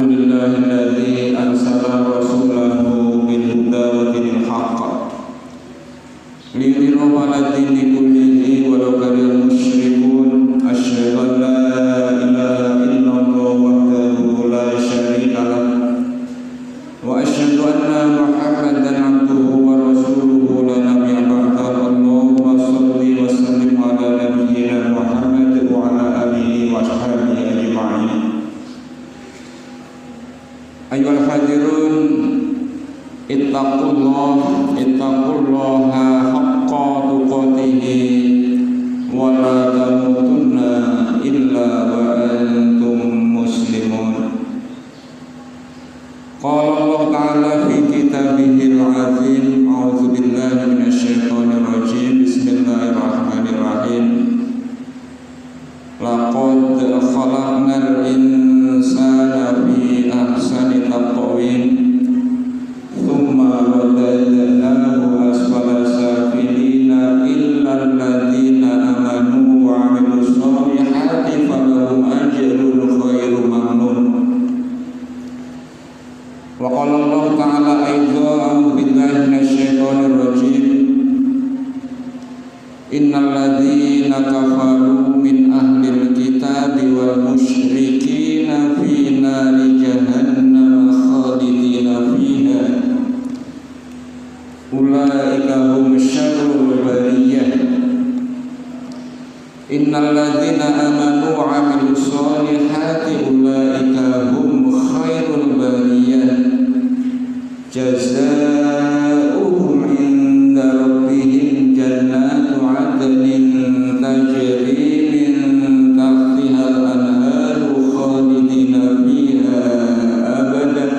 Alhamdulillahilladzi arsala rasulahu bil huda wa dinil haqq liyudhhirahu 'ala dini kullihi walau karihal musyrikun. Asyhadu an la ilaha illallah wahdahu la syarika lah wa asyhadu anna Muhammadan 'abduhu wa rasuluhu la nabiyya ba'dahu. Allahumma shalli wa sallim 'ala nabiyyina Muhammad wa 'ala alihi wa sahbihi ajma'in. Ayyuhal hadirun, ittaqullaha haqqa tuqatih wa la tamutunna illa wa antum muslimun. Qala Allah Ta'ala fi kitabihil 'azim, a'udzu billahi minasy syaithanir rajim. Bismillahirrahmanirrahim. Laqad khalaqnal insana fi ahsani taqwim thumma radadnahu asfala safilina illa alladhina amanu wa 'amilus solihati falahum ajrun ghairu mamnun. Wa qala Allah Ta'ala aidan, a'udzu billahi minasy syaithanir rajim. Innal ladzina kafaru min ahlil kitabi wal musyrikina fi nari jahannam khalidina fiha ulaika hum syarrul bariyah. Innal ladzina amanu wa 'amilus solihati ulaika hum khairul bariyah jazaohum 'inda rabbihim jannatu 'adnin tajri min tahtihal anharu khalidina fiha abadan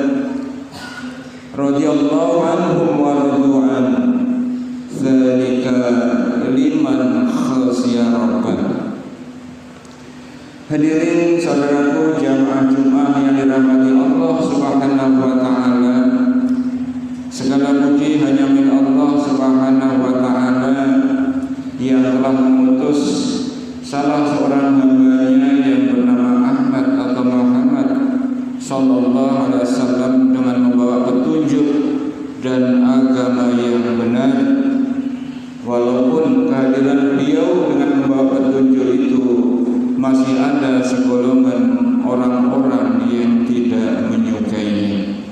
radhiyallahu anhum wa radu an dzalika liman khashiya rabbah. Hadirin saudaraku jamaah Jumat yang dirahmati Allah Subhanahu wa taala, segala puji hanya milik Allah Subhanahu wa taala yang telah mengutus salah seorang hamba-Nya yang bernama Ahmad atau Muhammad sallallahu alaihi wasallam dengan membawa petunjuk dan agama yang benar. Walaupun kehadiran beliau dengan membawa petunjuk itu masih ada segolongan orang-orang yang tidak menyukainya.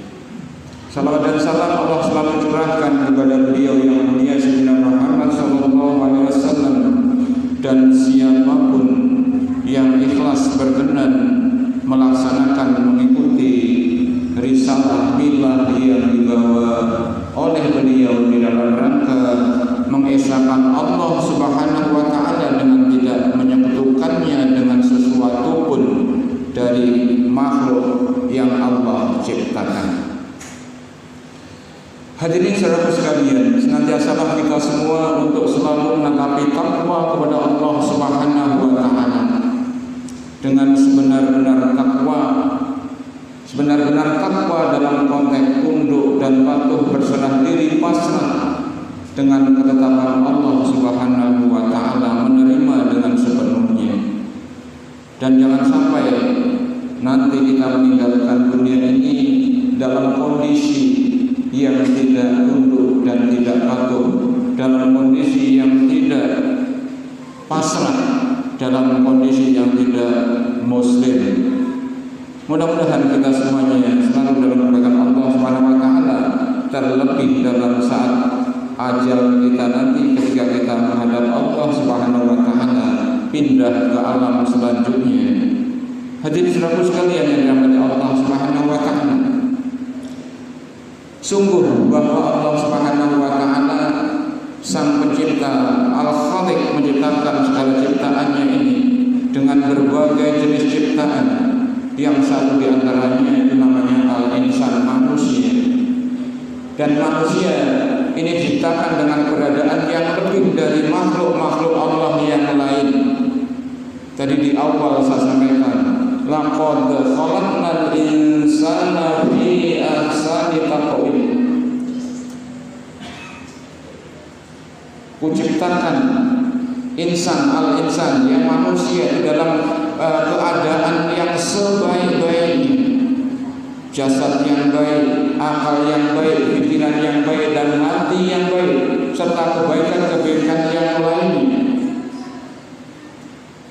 Salawat dan salam Allah selalu curahkan kepada beliau yang mulia Sayyidina Muhammad sallallahu alaihi wasallam dan siapapun yang ikhlas berkenan melaksanakan mengikuti risalah milah yang dibawa oleh beliau di dalam rangka mengesahkan Allah Subhanahu wa taala dengan tidak menyekutukannya dengan sesuatu pun dari makhluk yang Allah ciptakan. Hadirin saudara sekalian, senantiasalah kita semua untuk selalu menetapi takwa kepada Allah Subhanahu wa taala dengan sebenar-benar takwa. Sebenar-benar takwa dalam konteks tunduk dan patuh, berserah diri, pasrah dengan ketetapan Allah Subhanahu wa taala, menerima dengan sepenuhnya. Dan jangan sampai nanti kita meninggalkan dunia ini dalam kondisi yang tidak tunduk dan tidak patuh, dalam kondisi yang tidak pasrah, dalam kondisi yang tidak muslim. Mudah-mudahan kita semuanya selalu dalam perkataan Allah Subhanahu wa taala, terlebih dalam saat ajal kita nanti ketika kita menghadap Allah Subhanahu wa taala, pindah ke alam selanjutnya. Hadirin saudaraku sekalian yang dirahmati Allah Subhanahu wa taala, sungguh bahwa Allah Subhanahu wa taala Sang Pencipta, Al-Khaliq, menciptakan segala ciptaannya ini dengan berbagai jenis ciptaan. Yang satu di antaranya itu namanya al-insan, manusia. Dan manusia ini diciptakan dengan keberadaan yang lebih dari makhluk-makhluk Allah yang lain. Tadi di awal saya sampaikan, laqad khalaqnal insana fi ahsani taqwim. Kuciptakan insan, al-insan, yang manusia di dalam keadaan yang sebaik-baiknya. jasad yang baik, akal yang baik, pikiran yang baik, dan hati yang baik, serta kebaikan-kebaikan yang lainnya.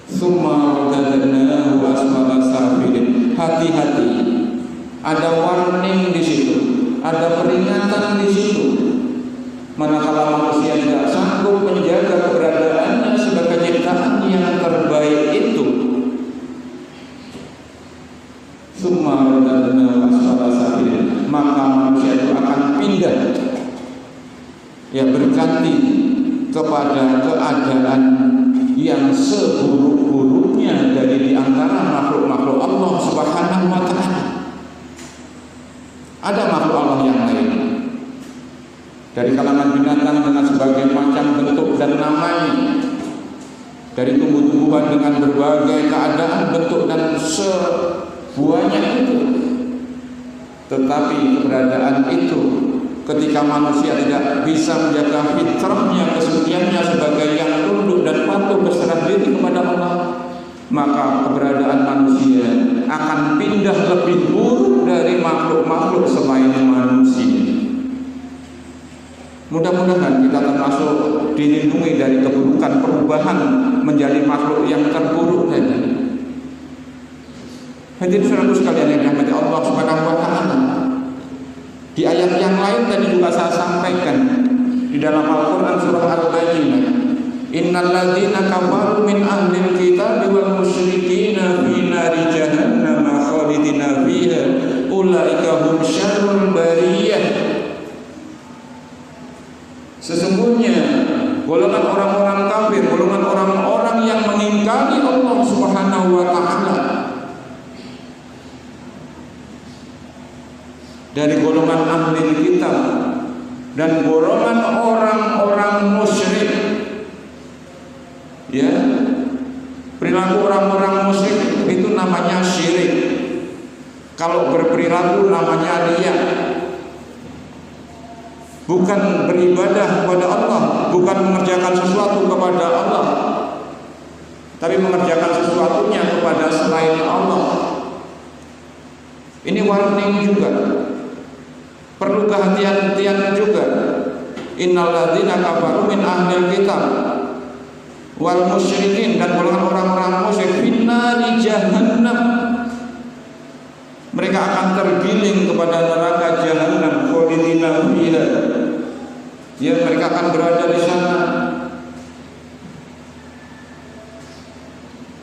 Summa radadnahu asfala safilin. Hati-hati, ada warning di situ, ada peringatan di situ. Manakala manusia tidak sanggup menjaga keberadaannya sebagai ciptaan yang terbaik itu, summa radadnahu asfala safilin, maka manusia itu akan pindah, ya, berganti kepada keadaan yang seburuk-buruknya dari di antara makhluk-makhluk Allah Subhanahu wa ta'ala. Ada makhluk Allah yang lain dari kalangan binatang dengan sebagai macam bentuk dan namanya, dari tumbuh-tumbuhan dengan berbagai keadaan, bentuk dan sebuahnya itu. Tetapi keberadaan itu, ketika manusia tidak bisa menjaga fitrahnya, kesuciannya sebagai yang tunduk dan patuh berserah diri kepada Allah, maka keberadaan manusia akan pindah lebih buruk dari makhluk-makhluk selain manusia. Mudah-mudahan kita termasuk dilindungi dari keburukan perubahan menjadi makhluk yang terburuk tadi. Hadirin saudaraku sekalian yang dirahmati Allah Subhanahu wa ta'ala, di ayat yang lain tadi juga saya sampaikan di dalam Al-Quran surah Al-Bayyinah, innal ladzina kafaru min ahlil kitab wal musyrikina fi nari jahannam khalidina fiha ulaika hum syarrul bariyah. Sesungguhnya golongan orang-orang kafir, golongan orang-orang yang mengingkari Allah Subhanahu wa ta'ala dari golongan ahli kitab dan golongan orang-orang musyrik, ya, perilaku orang-orang musyrik itu namanya syirik. Kalau berperilaku namanya riya, bukan beribadah kepada Allah, bukan mengerjakan sesuatu kepada Allah, tapi mengerjakan sesuatunya kepada selain Allah. Ini warning juga, perlu kehati-hatian juga. Innal ladzina kafaru min ahlil kitab wal musyrikin, dan golongan orang-orang musyrik finnari jahannam, mereka akan tergiling kepada neraka jahannam khalidina fiha, ya, mereka akan berada di sana.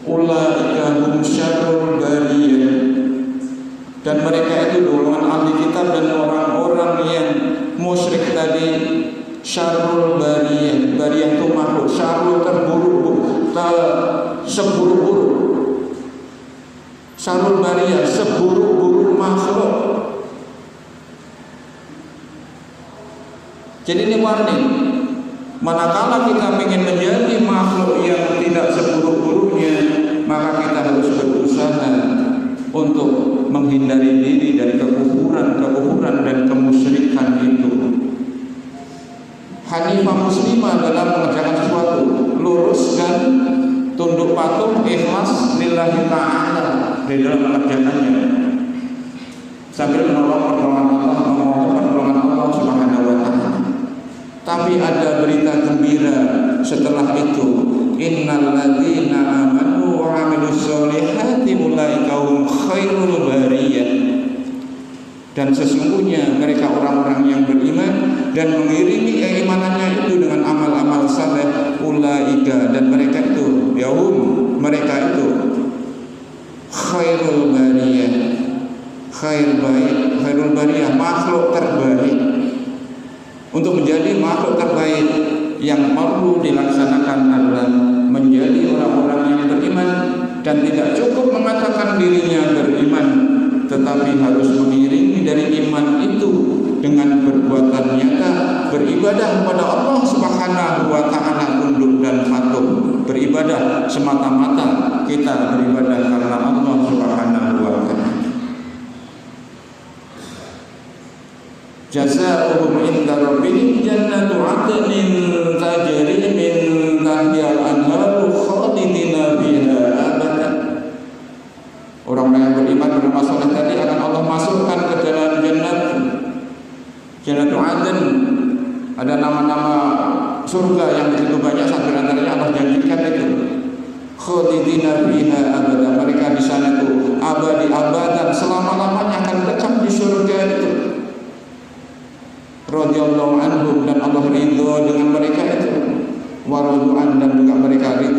Ulaika hum syarrul bariyah, dan mereka itu golongan ahli kitab dan orang-orang yang musyrik tadi, syarrul bariyah. Bariyah itu makhluk, syarrul terburuk, seburuk-buruk. Syarrul bariyah, seburuk-buruk makhluk. Jadi ini warning, manakala kita ingin menjadi makhluk yang tidak seburuk-buruknya, maka kita harus berusaha untuk menghindari diri dari kekufuran dan kemusyrikan itu. Hanifah muslimah dalam mengerjakan sesuatu, lurus dan tunduk patuh, ikhlas lillahi ta'ala di dalam mengerjakannya, sambil menolong pertolongan Allah, memohon pertolongan Allah Subhanahu wa ta'ala. Tapi ada berita gembira setelah itu, innal ladzina amanu wa 'amilus sholihati ulaika hum khairul bariyah, dan sesungguhnya mereka orang-orang yang beriman dan mengiringi keimanannya itu dengan amal-amal saleh, ulaika, dan mereka itu, yahum, mereka itu khairul bariyah, khairul bariyah, makhluk terbaik. Untuk menjadi makhluk terbaik, yang perlu dilaksanakan adalah menjadi orang-orang yang beriman, dan tidak cukup mengatakan dirinya beriman, tetapi harus mengiringi dari iman itu dengan perbuatan nyata, beribadah kepada Allah Subhanahu wa ta'ala, tunduk dan patuh. Beribadah semata-mata kita beribadah karena Allah Subhanahu wa ta'ala. Jazaohum inda rabbihim jannatu 'adnin tajri min tahtiha al-anharu khalidina fiha abadan. Orang-orang yang beriman beramal saleh tadi akan Allah masukkan ke Jannatul Adn, ada nama-nama surga yang begitu banyak, satu antaranya Allah janjikan itu khalidina fiha abada, mereka di sana itu abadi abadan, selama-lamanya akan tetap di surga itu. Radhiyallahu anhum, dan Allah ridho dengan mereka itu, waradu'an, dan juga mereka ridho